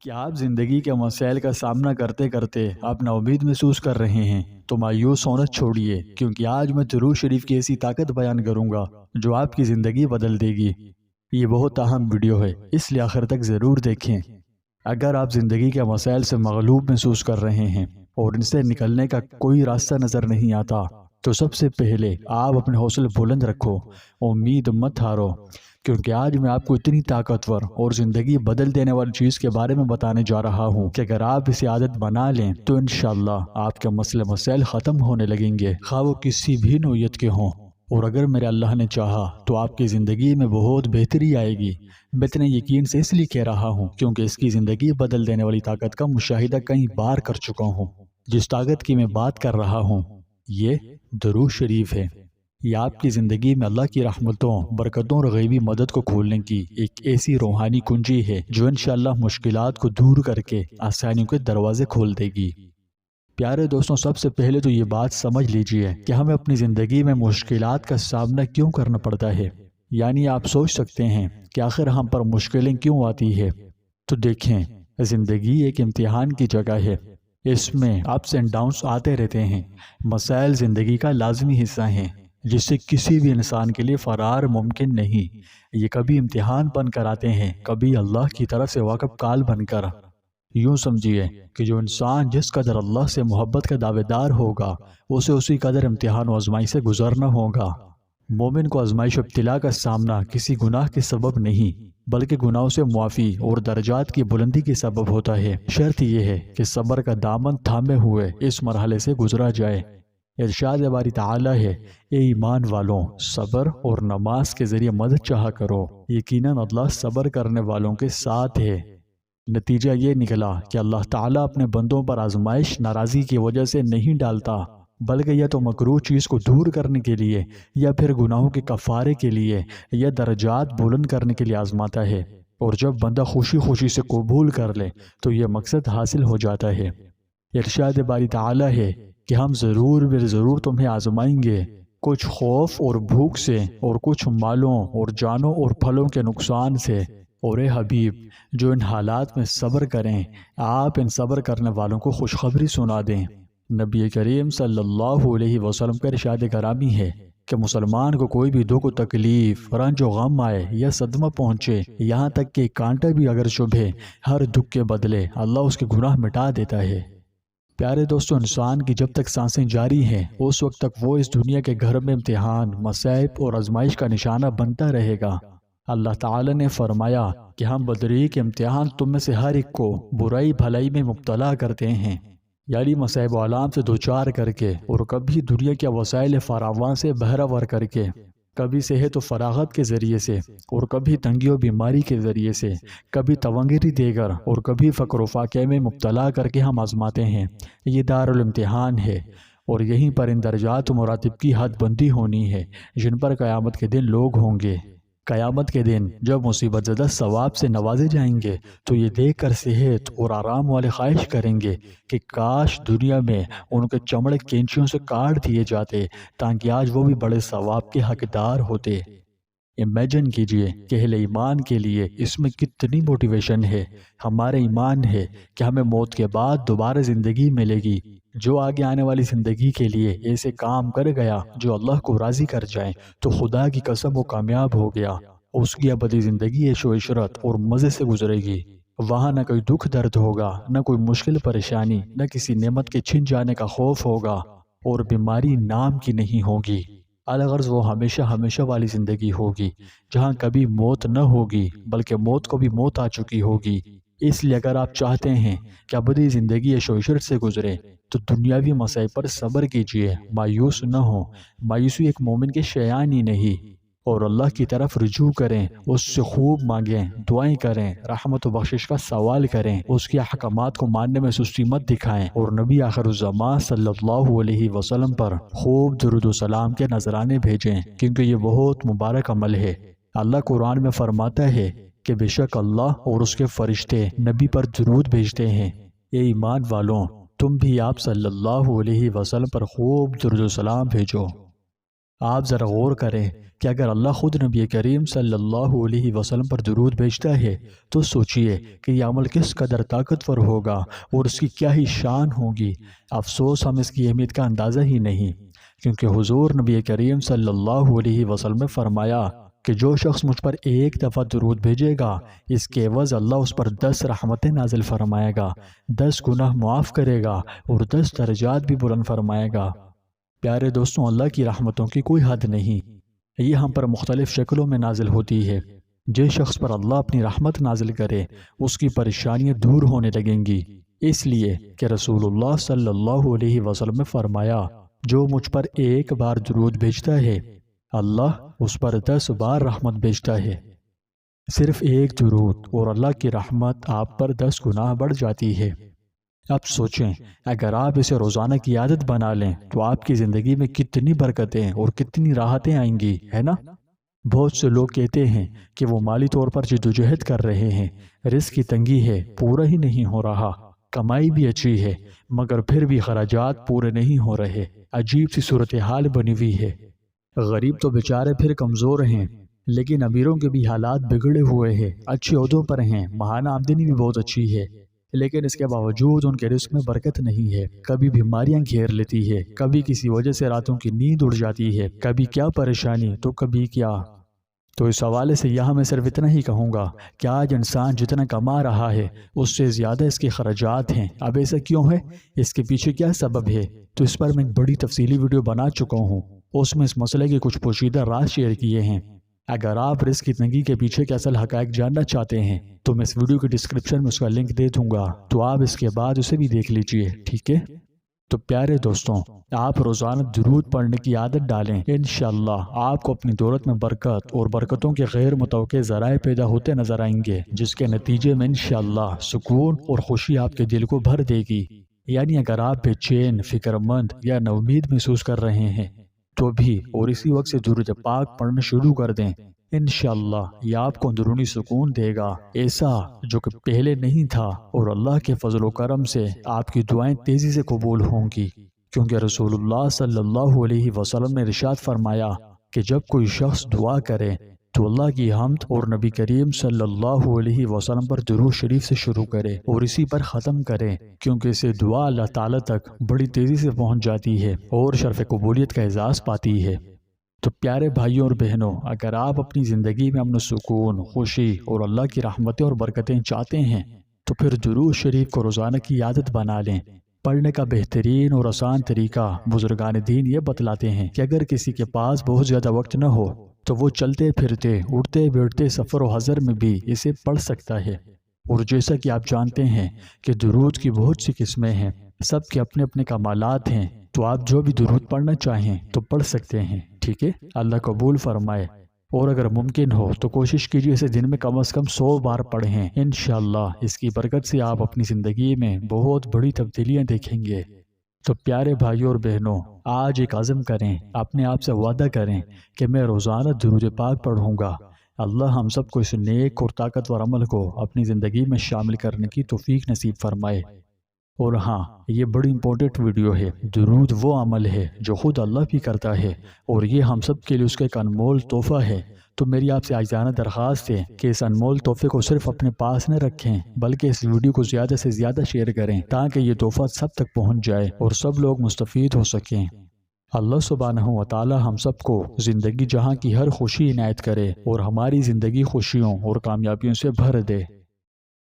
کیا آپ زندگی کے مسائل کا سامنا کرتے کرتے آپ ناامید محسوس کر رہے ہیں؟ تو مایوس ہونا چھوڑیے، کیونکہ آج میں درود شریف کی ایسی طاقت بیان کروں گا جو آپ کی زندگی بدل دے گی۔ یہ بہت اہم ویڈیو ہے، اس لیے آخر تک ضرور دیکھیں۔ اگر آپ زندگی کے مسائل سے مغلوب محسوس کر رہے ہیں اور ان سے نکلنے کا کوئی راستہ نظر نہیں آتا، تو سب سے پہلے آپ اپنے حوصلے بلند رکھو، امید مت ہارو، کیونکہ آج میں آپ کو اتنی طاقتور اور زندگی بدل دینے والی چیز کے بارے میں بتانے جا رہا ہوں کہ اگر آپ اسے عادت بنا لیں تو انشاءاللہ آپ کے مسائل ختم ہونے لگیں گے، خواہ وہ کسی بھی نوعیت کے ہوں۔ اور اگر میرے اللہ نے چاہا تو آپ کی زندگی میں بہت بہتری آئے گی۔ میں اتنے یقین سے اس لیے کہہ رہا ہوں کیونکہ اس کی زندگی بدل دینے والی طاقت کا مشاہدہ کئی بار کر چکا ہوں۔ جس طاقت کی میں بات کر رہا ہوں یہ درود شریف ہے۔ یہ آپ کی زندگی میں اللہ کی رحمتوں، برکتوں اور غیبی مدد کو کھولنے کی ایک ایسی روحانی کنجی ہے جو انشاءاللہ مشکلات کو دور کر کے آسانیوں کے دروازے کھول دے گی۔ پیارے دوستوں، سب سے پہلے تو یہ بات سمجھ لیجئے کہ ہمیں اپنی زندگی میں مشکلات کا سامنا کیوں کرنا پڑتا ہے۔ یعنی آپ سوچ سکتے ہیں کہ آخر ہم پر مشکلیں کیوں آتی ہے۔ تو دیکھیں، زندگی ایک امتحان کی جگہ ہے۔ اس میں اپس اینڈ ڈاؤنس آتے رہتے ہیں۔ مسائل زندگی کا لازمی حصہ ہیں جس سے کسی بھی انسان کے لیے فرار ممکن نہیں۔ یہ کبھی امتحان بن کر آتے ہیں، کبھی اللہ کی طرف سے واقف کال بن کر۔ یوں سمجھیے کہ جو انسان جس قدر اللہ سے محبت کا دعوے دار ہوگا اسے اسی قدر امتحان و آزمائی سے گزرنا ہوگا۔ مومن کو آزمائش و ابتلا کا سامنا کسی گناہ کے سبب نہیں بلکہ گناہوں سے معافی اور درجات کی بلندی کے سبب ہوتا ہے۔ شرط یہ ہے کہ صبر کا دامن تھامے ہوئے اس مرحلے سے گزرا جائے۔ ارشاد باری تعالی ہے، اے ایمان والوں، صبر اور نماز کے ذریعے مدد چاہا کرو، یقیناً اللہ صبر کرنے والوں کے ساتھ ہے۔ نتیجہ یہ نکلا کہ اللہ تعالیٰ اپنے بندوں پر آزمائش ناراضی کی وجہ سے نہیں ڈالتا، بلکہ یا تو مکروہ چیز کو دور کرنے کے لیے یا پھر گناہوں کے کفارے کے لیے یا درجات بلند کرنے کے لیے آزماتا ہے۔ اور جب بندہ خوشی خوشی سے قبول کر لے تو یہ مقصد حاصل ہو جاتا ہے۔ ارشاد باری تعالی ہے کہ ہم ضرور تمہیں آزمائیں گے، کچھ خوف اور بھوک سے اور کچھ مالوں اور جانوں اور پھلوں کے نقصان سے۔ اور اے حبیب، جو ان حالات میں صبر کریں، آپ ان صبر کرنے والوں کو خوشخبری سنا دیں۔ نبی کریم صلی اللہ علیہ وسلم کا ارشاد گرامی ہے کہ مسلمان کو کوئی بھی دکھ و تکلیف، رنج و غم آئے یا صدمہ پہنچے، یہاں تک کہ کانٹا بھی اگر چبھے، ہر دکھ کے بدلے اللہ اس کے گناہ مٹا دیتا ہے۔ پیارے دوستو، انسان کی جب تک سانسیں جاری ہیں اس وقت تک وہ اس دنیا کے گھر میں امتحان، مصائب اور آزمائش کا نشانہ بنتا رہے گا۔ اللہ تعالی نے فرمایا کہ ہم بدری کے امتحان تم میں سے ہر ایک کو برائی بھلائی میں مبتلا کرتے ہیں، یعنی مصائب و آلام سے دوچار کر کے، اور کبھی دنیا کے وسائل فراوان سے بہرہ کر کے، کبھی صحت و فراغت کے ذریعے سے اور کبھی تنگی و بیماری کے ذریعے سے، کبھی تونگری دے کر اور کبھی فقر و فاقے میں مبتلا کر کے ہم آزماتے ہیں۔ یہ دارالامتحان ہے، اور یہیں پر ان درجات و مراتب کی حد بندی ہونی ہے جن پر قیامت کے دن لوگ ہوں گے۔ قیامت کے دن جب مصیبت زدہ ثواب سے نوازے جائیں گے تو یہ دیکھ کر صحت اور آرام والے خواہش کریں گے کہ کاش دنیا میں ان کے چمڑے کینچیوں سے کاٹ دیے جاتے تاکہ آج وہ بھی بڑے ثواب کے حقدار ہوتے۔ امیجن کیجئے کہ اہل ایمان کے لیے اس میں کتنی موٹیویشن ہے۔ ہمارے ایمان ہے کہ ہمیں موت کے بعد دوبارہ زندگی ملے گی۔ جو آگے آنے والی زندگی کے لیے ایسے کام کر گیا جو اللہ کو راضی کر جائیں تو خدا کی قسم وہ کامیاب ہو گیا۔ اس کی ابدی زندگی عیش و عشرت اور مزے سے گزرے گی۔ وہاں نہ کوئی دکھ درد ہوگا، نہ کوئی مشکل پریشانی، نہ کسی نعمت کے چھن جانے کا خوف ہوگا، اور بیماری نام کی نہیں ہوگی۔ الغرض وہ ہمیشہ ہمیشہ والی زندگی ہوگی جہاں کبھی موت نہ ہوگی بلکہ موت کو بھی موت آ چکی ہوگی۔ اس لیے اگر آپ چاہتے ہیں کہ ابدی زندگی عیش و عشرت سے گزرے تو دنیاوی مسائل پر صبر کیجئے، مایوس نہ ہو۔ مایوسی ایک مومن کے شیان ہی نہیں، اور اللہ کی طرف رجوع کریں، اس سے خوب مانگیں، دعائیں کریں، رحمت و بخشش کا سوال کریں، اس کے احکامات کو ماننے میں سستی مت دکھائیں، اور نبی آخر الزمان صلی اللہ علیہ وسلم پر خوب درود و سلام کے نذرانے بھیجیں، کیونکہ یہ بہت مبارک عمل ہے۔ اللہ قرآن میں فرماتا ہے کہ بے شک اللہ اور اس کے فرشتے نبی پر درود بھیجتے ہیں۔ اے ایمان والوں، تم بھی آپ صلی اللہ علیہ وسلم پر خوب درود و سلام بھیجو۔ آپ ذرا غور کریں کہ اگر اللہ خود نبی کریم صلی اللہ علیہ وسلم پر درود بھیجتا ہے تو سوچئے کہ یہ عمل کس قدر طاقتور ہوگا اور اس کی کیا ہی شان ہوگی۔ افسوس ہم اس کی اہمیت کا اندازہ ہی نہیں، کیونکہ حضور نبی کریم صلی اللہ علیہ وسلم نے فرمایا کہ جو شخص مجھ پر ایک دفعہ درود بھیجے گا اس کے عوض اللہ اس پر 10 رحمتیں نازل فرمائے گا، 10 گناہ معاف کرے گا اور 10 درجات بھی بلند فرمائے گا۔ پیارے دوستوں، اللہ کی رحمتوں کی کوئی حد نہیں، یہ ہم پر مختلف شکلوں میں نازل ہوتی ہے۔ جس شخص پر اللہ اپنی رحمت نازل کرے اس کی پریشانیاں دور ہونے لگیں گی، اس لیے کہ رسول اللہ صلی اللہ علیہ وسلم نے فرمایا جو مجھ پر ایک بار درود بھیجتا ہے اللہ اس پر 10 بار رحمت بھیجتا ہے۔ صرف ایک درود اور اللہ کی رحمت آپ پر 10 گناہ بڑھ جاتی ہے۔ اب سوچیں اگر آپ اسے روزانہ کی عادت بنا لیں تو آپ کی زندگی میں کتنی برکتیں اور کتنی راحتیں آئیں گی، ہے نا؟ بہت سے لوگ کہتے ہیں کہ وہ مالی طور پر جدوجہد کر رہے ہیں، رزق کی تنگی ہے، پورا ہی نہیں ہو رہا، کمائی بھی اچھی ہے مگر پھر بھی خراجات پورے نہیں ہو رہے، عجیب سی صورتحال بنی ہوئی ہے۔ غریب تو بیچارے پھر کمزور ہیں، لیکن امیروں کے بھی حالات بگڑے ہوئے ہیں، اچھے عہدوں پر ہیں، ماہانہ آمدنی بھی بہت اچھی ہے، لیکن اس کے باوجود ان کے رزق میں برکت نہیں ہے۔ کبھی بیماریاں گھیر لیتی ہے، کبھی کسی وجہ سے راتوں کی نیند اڑ جاتی ہے، کبھی کیا پریشانی تو کبھی کیا۔ تو اس حوالے سے یہاں میں صرف اتنا ہی کہوں گا کہ آج انسان جتنا کما رہا ہے اس سے زیادہ اس کے خراجات ہیں۔ اب ایسا کیوں ہے؟ اس کے پیچھے کیا سبب ہے؟ تو اس پر میں ایک بڑی تفصیلی ویڈیو بنا چکا ہوں، اس میں اس مسئلے کے کچھ پوشیدہ راز شیئر کیے ہیں۔ اگر آپ رزق کی تنگی کے پیچھے کے اصل حقائق جاننا چاہتے ہیں تو میں اس ویڈیو کی ڈسکرپشن میں اس کا لنک دے دوں گا، تو آپ اس کے بعد اسے بھی دیکھ لیجئے، ٹھیک ہے؟ تو پیارے دوستوں، آپ روزانہ درود پڑھنے کی عادت ڈالیں، انشاءاللہ آپ کو اپنی دولت میں برکت اور برکتوں کے غیر متوقع ذرائع پیدا ہوتے نظر آئیں گے، جس کے نتیجے میں انشاءاللہ سکون اور خوشی آپ کے دل کو بھر دے گی۔ یعنی اگر آپ بے چین، فکر مند یا نومید محسوس کر رہے ہیں تو بھی اور اسی وقت سے درود پاک پڑھنا شروع کر دیں، انشاءاللہ یہ آپ کو اندرونی سکون دے گا، ایسا جو کہ پہلے نہیں تھا، اور اللہ کے فضل و کرم سے آپ کی دعائیں تیزی سے قبول ہوں گی، کیونکہ رسول اللہ صلی اللہ علیہ وسلم نے ارشاد فرمایا کہ جب کوئی شخص دعا کرے تو اللہ کی حمد اور نبی کریم صلی اللہ علیہ وسلم پر درود شریف سے شروع کرے اور اسی پر ختم کرے، کیونکہ اسے دعا اللہ تعالیٰ تک بڑی تیزی سے پہنچ جاتی ہے اور شرف قبولیت کا اعزاز پاتی ہے۔ تو پیارے بھائیوں اور بہنوں، اگر آپ اپنی زندگی میں امن و سکون، خوشی اور اللہ کی رحمتیں اور برکتیں چاہتے ہیں تو پھر درود شریف کو روزانہ کی عادت بنا لیں۔ پڑھنے کا بہترین اور آسان طریقہ بزرگان دین یہ بتلاتے ہیں کہ اگر کسی کے پاس بہت زیادہ وقت نہ ہو تو وہ چلتے پھرتے، اٹھتے بیٹھتے، سفر و حضر میں بھی اسے پڑھ سکتا ہے۔ اور جیسا کہ آپ جانتے ہیں کہ درود کی بہت سی قسمیں ہیں، سب کے اپنے اپنے کمالات ہیں، تو آپ جو بھی درود پڑھنا چاہیں تو پڑھ سکتے ہیں، ٹھیک ہے؟ اللہ قبول فرمائے۔ اور اگر ممکن ہو تو کوشش کیجیے اسے دن میں کم از کم 100 بار پڑھیں، انشاءاللہ اس کی برکت سے آپ اپنی زندگی میں بہت بڑی تبدیلیاں دیکھیں گے۔ تو پیارے بھائیوں اور بہنوں، آج ایک عزم کریں، اپنے آپ سے وعدہ کریں کہ میں روزانہ درود پاک پڑھوں گا۔ اللہ ہم سب کو اس نیک اور طاقتور عمل کو اپنی زندگی میں شامل کرنے کی توفیق نصیب فرمائے۔ اور ہاں، یہ بڑی امپورٹنٹ ویڈیو ہے، درود وہ عمل ہے جو خود اللہ بھی کرتا ہے اور یہ ہم سب کے لیے اس کا ایک انمول تحفہ ہے۔ تو میری آپ سے عاجزانہ درخواست ہے کہ اس انمول تحفے کو صرف اپنے پاس نہ رکھیں بلکہ اس ویڈیو کو زیادہ سے زیادہ شیئر کریں تاکہ یہ تحفہ سب تک پہنچ جائے اور سب لوگ مستفید ہو سکیں۔ اللہ سبحانہ و تعالی ہم سب کو زندگی جہاں کی ہر خوشی عنایت کرے اور ہماری زندگی خوشیوں اور کامیابیوں سے بھر دے۔